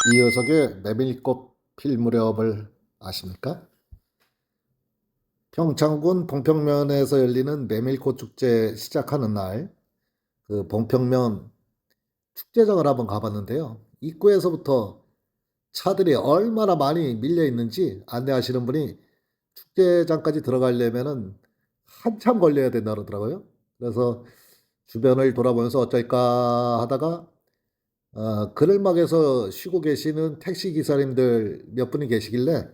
이 녀석의 메밀꽃 필 무렵을 아십니까? 평창군 봉평면에서 열리는 메밀꽃 축제 시작하는 날, 그 봉평면 축제장을 한번 가봤는데요. 입구에서부터 차들이 얼마나 많이 밀려 있는지 안내하시는 분이 축제장까지 들어가려면은 한참 걸려야 된다 그러더라고요. 그래서 주변을 돌아보면서 어쩔까 하다가 그늘막에서 쉬고 계시는 택시 기사님들 몇 분이 계시길래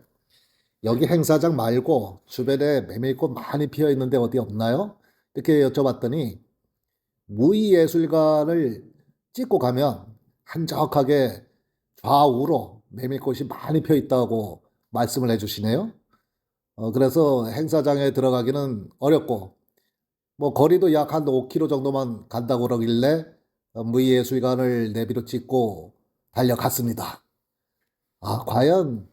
여기 행사장 말고 주변에 메밀꽃 많이 피어 있는데 어디 없나요? 이렇게 여쭤봤더니 무의예술관을 찍고 가면 한적하게 좌우로 메밀꽃이 많이 피어 있다고 말씀을 해주시네요. 그래서 행사장에 들어가기는 어렵고 뭐 거리도 약 한 5km 정도만 간다고 그러길래 무의예술관을 내비로 찍고 달려갔습니다. 과연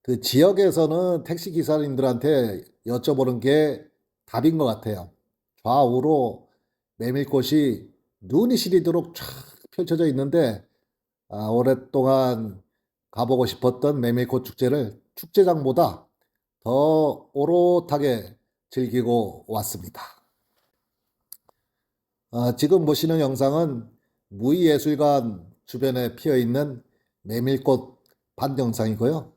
그 지역에서는 택시 기사님들한테 여쭤보는 게 답인 것 같아요. 좌우로 메밀꽃이 눈이 시리도록 쫙 펼쳐져 있는데 오랫동안 가보고 싶었던 메밀꽃 축제를 축제장보다 더 오롯하게 즐기고 왔습니다. 지금 보시는 영상은 무의예술관 주변에 피어 있는 메밀꽃 반 영상이고요.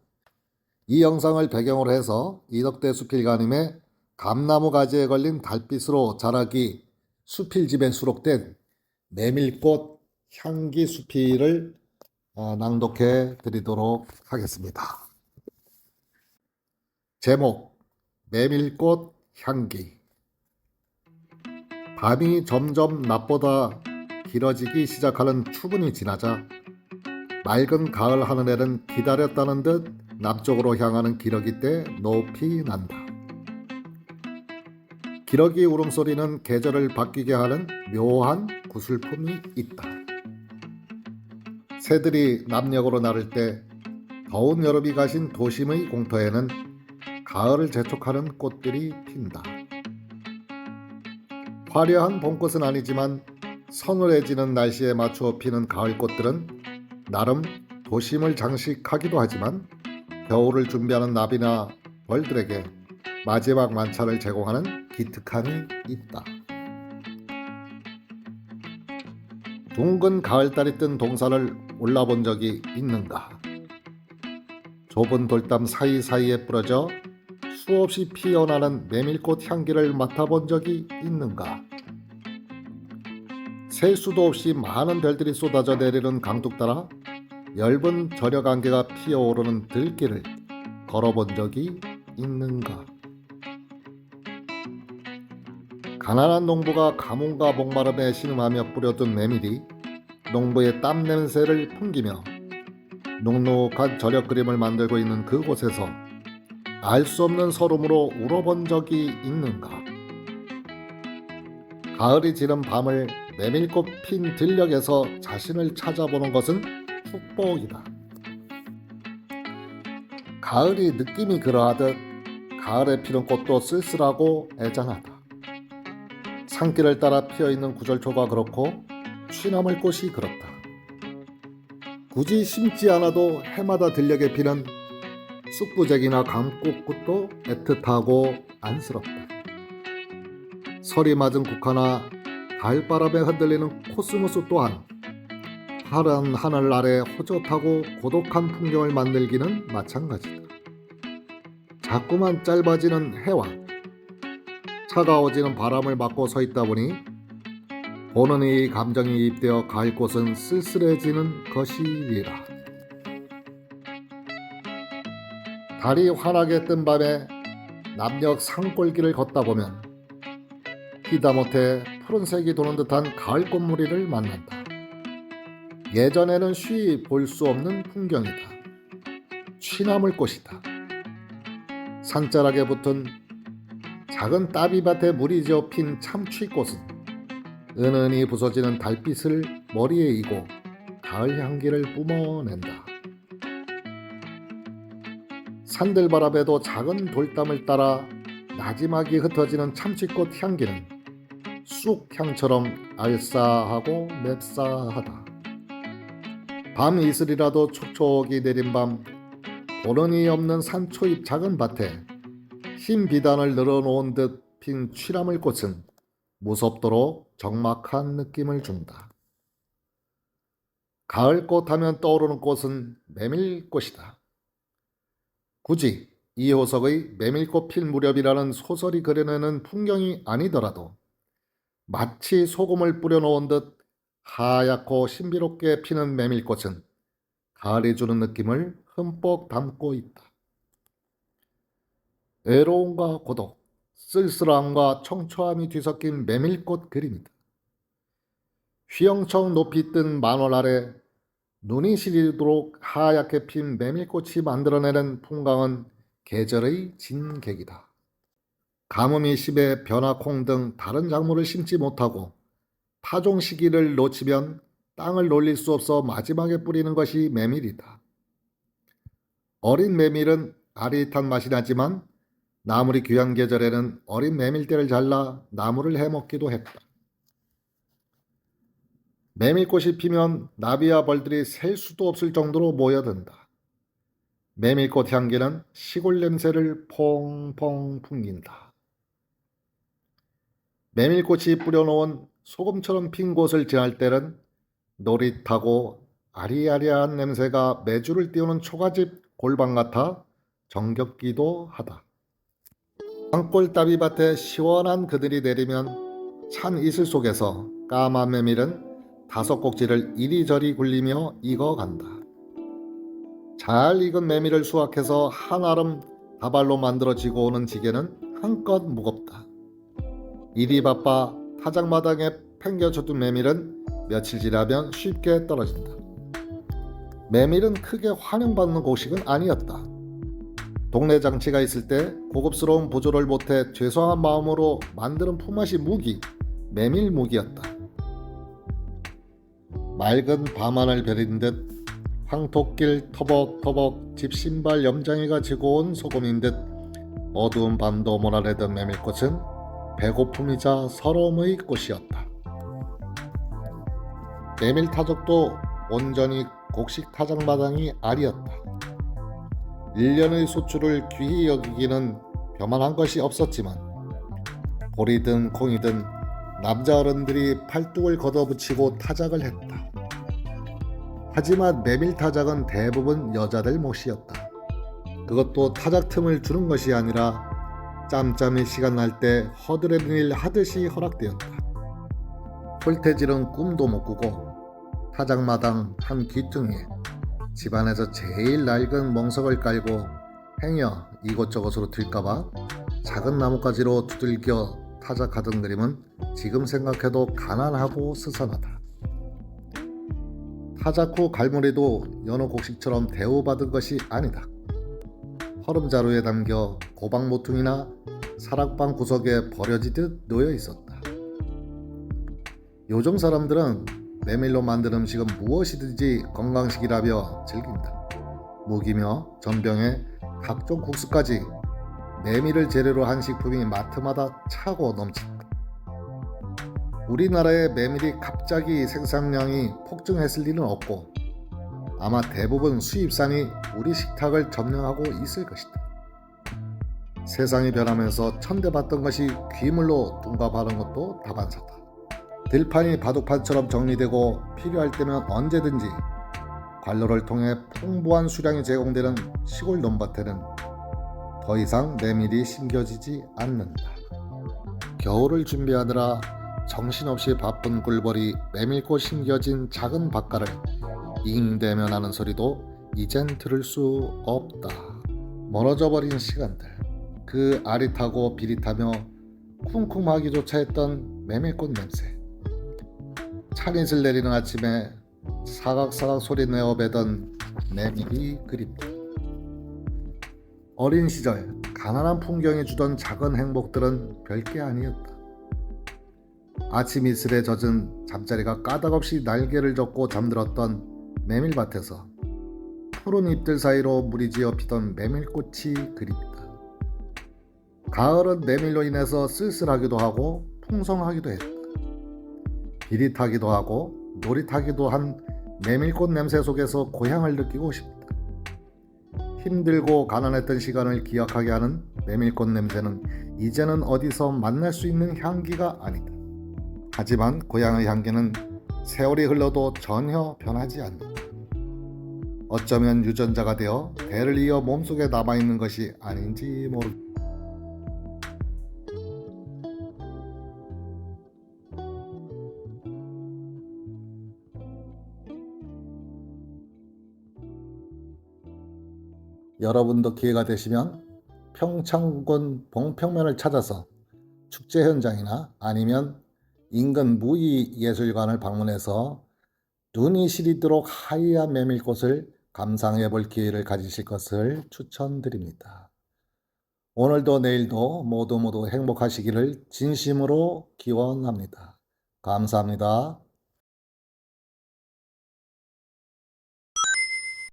이 영상을 배경으로 해서 이덕대 수필가님의 감나무 가지에 걸린 달빛으로 자라기 수필집에 수록된 메밀꽃 향기 수필을 낭독해 드리도록 하겠습니다. 제목 메밀꽃 향기. 밤이 점점 낮보다 길어지기 시작하는 추분이 지나자 맑은 가을 하늘에는 기다렸다는 듯 남쪽으로 향하는 기러기 때 높이 난다. 기러기 울음소리는 계절을 바뀌게 하는 묘한 구슬픔이 있다. 새들이 남녘으로 나를 때 더운 여름이 가신 도심의 공터에는 가을을 재촉하는 꽃들이 핀다. 화려한 봄꽃은 아니지만 서늘해지는 날씨에 맞추어 피는 가을꽃들은 나름 도심을 장식하기도 하지만 겨울을 준비하는 나비나 벌들에게 마지막 만찬을 제공하는 기특함이 있다. 둥근 가을달이 뜬 동산을 올라본 적이 있는가? 좁은 돌담 사이사이에 뿌려져 수없이 피어나는 메밀꽃 향기를 맡아본 적이 있는가? 셀 수도 없이 많은 별들이 쏟아져 내리는 강둑 따라 엷은 저녁 안개가 피어오르는 들길을 걸어본 적이 있는가? 가난한 농부가 가뭄과 목마름에 신음하며 뿌려둔 메밀이 농부의 땀 냄새를 풍기며 눅눅한 저녁 그림을 만들고 있는 그곳에서 알 수 없는 설움으로 울어본 적이 있는가? 가을이 지는 밤을 메밀꽃 핀 들녘에서 자신을 찾아보는 것은 축복이다. 가을이 느낌이 그러하듯 가을에 피는 꽃도 쓸쓸하고 애잔하다. 산길을 따라 피어있는 구절초가 그렇고 취나물 꽃이 그렇다. 굳이 심지 않아도 해마다 들녘에 피는 쑥부쟁이나 감꽃꽃도 애틋하고 안쓰럽다. 설이 맞은 국화나 가을바람에 흔들리는 코스모스 또한 파란 하늘 아래 호젓하고 고독한 풍경을 만들기는 마찬가지다. 자꾸만 짧아지는 해와 차가워지는 바람을 맞고 서 있다 보니 보는 이 감정이 입되어 가을꽃은 쓸쓸해지는 것이리라. 달이 환하게 뜬 밤에 남녘 산골길을 걷다 보면 희다못해 푸른색이 도는 듯한 가을꽃 무리를 만난다. 예전에는 쉬이 볼 수 없는 풍경이다. 취나물꽃이다. 산자락에 붙은 작은 따비밭에 물이 지어 핀 참취꽃은 은은히 부서지는 달빛을 머리에 이고 가을 향기를 뿜어낸다. 산들바람에도 작은 돌담을 따라 나지막이 흩어지는 참치꽃 향기는 쑥향처럼 알싸하고 맵싸하다. 밤 이슬이라도 촉촉이 내린 밤, 보름이 없는 산초잎 작은 밭에 흰 비단을 늘어놓은 듯 핀 취나물 꽃은 무섭도록 적막한 느낌을 준다. 가을꽃 하면 떠오르는 꽃은 메밀꽃이다. 굳이 이호석의 메밀꽃 필 무렵이라는 소설이 그려내는 풍경이 아니더라도 마치 소금을 뿌려놓은 듯 하얗고 신비롭게 피는 메밀꽃은 가을이 주는 느낌을 흠뻑 담고 있다. 외로움과 고독, 쓸쓸함과 청초함이 뒤섞인 메밀꽃 그림이다. 휘영청 높이 뜬 만월 아래 눈이 시리도록 하얗게 핀 메밀꽃이 만들어내는 풍광은 계절의 진객이다. 가뭄이 심해 벼나콩 등 다른 작물을 심지 못하고 파종 시기를 놓치면 땅을 놀릴 수 없어 마지막에 뿌리는 것이 메밀이다. 어린 메밀은 아릿한 맛이 나지만 나물이 귀한 계절에는 어린 메밀대를 잘라 나물을 해먹기도 했다. 메밀꽃이 피면 나비와 벌들이 셀 수도 없을 정도로 모여든다. 메밀꽃 향기는 시골 냄새를 퐁퐁 풍긴다. 메밀꽃이 뿌려놓은 소금처럼 핀 곳을 지날 때는 노릿하고 아리아리한 냄새가 매주를 띄우는 초가집 골방 같아 정겹기도 하다. 땅굴따비 밭에 시원한 그늘이 내리면 찬 이슬 속에서 까만 메밀은 다섯 꼭지를 이리저리 굴리며 익어간다. 잘 익은 메밀을 수확해서 한아름 다발로 만들어지고 오는 지게는 한껏 무겁다. 일이 바빠 타작마당에 팽겨쳐둔 메밀은 며칠 지나면 쉽게 떨어진다. 메밀은 크게 환영받는 곡식은 아니었다. 동네 장치가 있을 때 고급스러운 보조를 못해 죄송한 마음으로 만드는 품앗이 무기, 메밀 무기였다. 맑은 밤하늘 별인 듯 황토길 터벅터벅 집 신발 염장이가 지고 온 소금인 듯 어두운 밤도 몰아내던 메밀꽃은 배고픔이자 서러움의 꽃이었다. 메밀 타적도 온전히 곡식 타작마당이 아니었다. 1년의 소출을 귀히 여기기는 벼만한 것이 없었지만 보리든 콩이든 남자 어른들이 팔뚝을 걷어붙이고 타작을 했다. 하지만 메밀 타작은 대부분 여자들 몫이었다. 그것도 타작 틈을 주는 것이 아니라 짬짬이 시간 날 때 허드렛 일 하듯이 허락되었다. 홀태질은 꿈도 못 꾸고 타작마당 한 귀퉁이에 집안에서 제일 낡은 멍석을 깔고 행여 이곳저곳으로 들까봐 작은 나뭇가지로 두들겨 타작하던 그림은 지금 생각해도 가난하고 스산하다. 타작 후 갈무리도 여느 곡식처럼 대우받은 것이 아니다. 허름자루에 담겨 고방 모퉁이나 사락방 구석에 버려지듯 놓여 있었다. 요즘 사람들은 메밀로 만든 음식은 무엇이든지 건강식이라며 즐긴다. 무기며 전병에 각종 국수까지 메밀을 재료로 한 식품이 마트마다 차고 넘친다. 우리나라의 메밀이 갑자기 생산량이 폭증했을 리는 없고 아마 대부분 수입산이 우리 식탁을 점령하고 있을 것이다. 세상이 변하면서 천대받던 것이 귀물로 둔갑하는 것도 다반사다. 들판이 바둑판처럼 정리되고 필요할 때면 언제든지 관로를 통해 풍부한 수량이 제공되는 시골 논밭에는 더 이상 메밀이 심겨지지 않는다. 겨울을 준비하느라 정신없이 바쁜 꿀벌이 메밀꽃 심겨진 작은 밭가를 잉대면 하는 소리도 이젠 들을 수 없다. 멀어져 버린 시간들, 그 아릿하고 비릿하며 쿵쿵하기조차 했던 메밀꽃 냄새, 찬이슬 내리는 아침에 사각사각 소리 내어 배던 메밀이 그립다. 어린 시절 가난한 풍경이 주던 작은 행복들은 별게 아니었다. 아침 이슬에 젖은 잠자리가 까닭없이 날개를 젓고 잠들었던 메밀밭에서 푸른 잎들 사이로 무리지어 피던 메밀꽃이 그립다. 가을은 메밀로 인해서 쓸쓸하기도 하고 풍성하기도 했다. 비릿하기도 하고 노릿하기도 한 메밀꽃 냄새 속에서 고향을 느끼고 싶다. 힘들고 가난했던 시간을 기억하게 하는 메밀꽃 냄새는 이제는 어디서 만날 수 있는 향기가 아니다. 하지만 고향의 향기는 세월이 흘러도 전혀 변하지 않는다. 어쩌면 유전자가 되어 대를 이어 몸속에 남아있는 것이 아닌지 모르겠다. 여러분도 기회가 되시면 평창군 봉평면을 찾아서 축제 현장이나 아니면 인근 무의예술관을 방문해서 눈이 시리도록 하얀 메밀꽃을 감상해 볼 기회를 가지실 것을 추천드립니다. 오늘도 내일도 모두 행복하시기를 진심으로 기원합니다. 감사합니다.